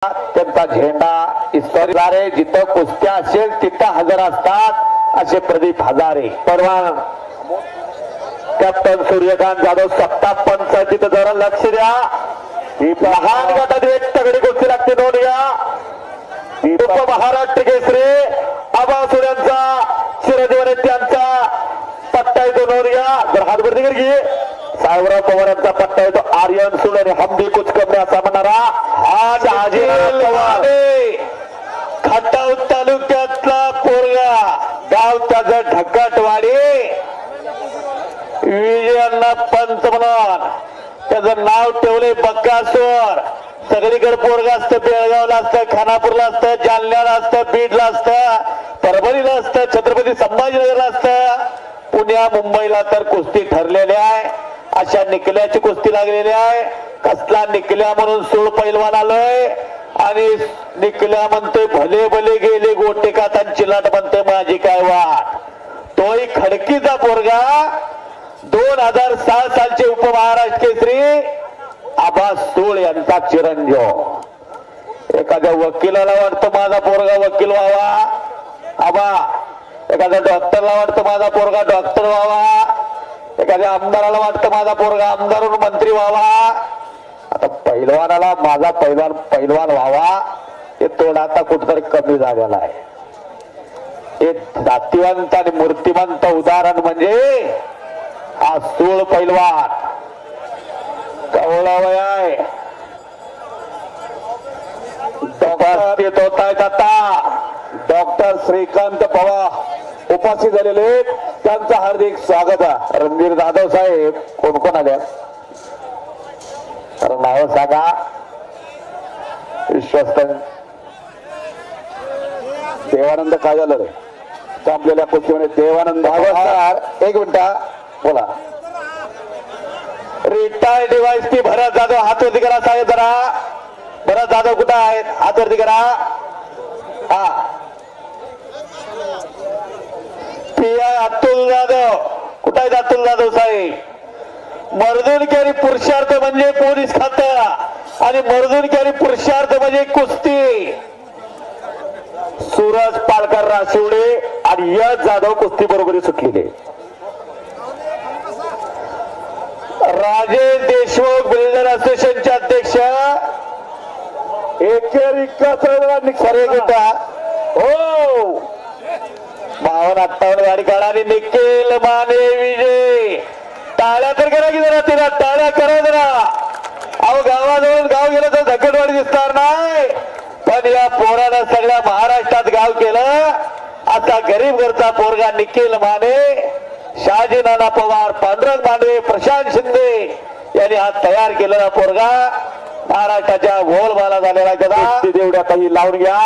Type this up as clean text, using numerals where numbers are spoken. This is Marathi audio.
त्यांचा झेंडा इस्तारे जिथं कुस्त्या असेल तिथं हजर असतात असे प्रदीप हजारे. परवा कॅप्टन सूर्यकांत जाधव सत्ता पंचायतीत जरा लक्ष द्या. ही लहान गटात एक तगडी कुस्ती लागते. दोन महाराष्ट्र केसरी आबासूर यांचा शिरदेवाने त्यांचा पट्टा येतो नोंदया. जर हातभरती घे साहेबराव पवारांचा पट्टा येतो. आर्यन सुळ आणि हमदी कुचकबरे असा म्हणणारा हा शहाजी खटाव तालुक्यातला पोरगा. गाव त्याचा ढक्काटवाडी. विजयांना पंच म्हणून त्याचं नाव ठेवले बक्कासूर. सगळीकडे पोरगा असतं. बेळगावला असतं, खानापूरला असतं, जालन्याला असतं, बीडला असतं, परभणीला असतं, छत्रपती संभाजीनगरला असतं, पुण्या मुंबईला तर कुस्ती ठरलेली आहे. अशा निकल्याची कुस्ती लागलेली आहे. कसला निकल्या म्हणून सूळ पैलवान आलोय आणि निकल्या म्हणतोय भले भले गेले गोटे कातान चिलाट म्हणतोय माझी काय वाट. तोही खडकीचा पोरगा 2006 सालचे उपमहाराष्ट्र केसरी आबा सूळ यांचा चिरंजीव. एखाद्या वकिलाला वाटतं माझा पोरगा वकील व्हावा आबा. एखाद्या डॉक्टरला वाटतं माझा पोरगा डॉक्टर व्हावा. एखाद्या आमदाराला वाटतं माझा पोरगा आमदार होऊन मंत्री व्हावा. आता पैलवानाला माझा पैलवान व्हावा हे तोडा आता कुठेतरी कमी झालेला आहे. एक जातीवंत आणि मूर्तिमंत उदाहरण म्हणजे हा सूळ पैलवान. कवळा वय आहे. उपस्थित होत आहेत आता डॉक्टर श्रीकांत पवार उपस्थित झालेले. त्यांचं हार्दिक स्वागत आहे. रणवीर जाधव साहेब कोण कोण आले नाव सांगा. विश्वस्त देवानंद काय झालं रे थांबलेल्या कुस्तीमध्ये देवानंद. एक मिनिटा बोला. Retired device T Bharat Jadhav हातवरती करा साहेब जरा. भरत जाधव कुठं आहेत हातवरती करा. हा पीआय अतुल जाधव कुठं आहेत अतुल जाधव साहेब. मर्दुनकरी पुरुषार्थ म्हणजे पोलीस खातं आणि मर्दुनकरी पुरुषार्थ म्हणजे कुस्ती. सूरज पालकर राशिवडे आणि यश जाधव कुस्ती बरोबरी सुटलेले. राजेश देशमुख बिल्डर असोसिएशनचे अध्यक्ष खरे घेता हो 52-58 गाडी काढा आणि निखिल माने विजय. टाळ्या तर करा की जरा तिला टाळ्या करा जरा. अहो गावाजवळून गाव गेलं तर धक्कटवाडी दिसणार नाही पण या पोरानं सगळ्या महाराष्ट्रात गाव केलं. आता गरीब घरचा पोरगा निखिल माने, शहाजी नाना पवार, पांडुरंग मांडवे, प्रशांत शिंदे यांनी हा तयार केलेला पोरगा महाराष्ट्राच्या बोलबाला झालेला गदा. तेवढ्या काही लावून घ्या.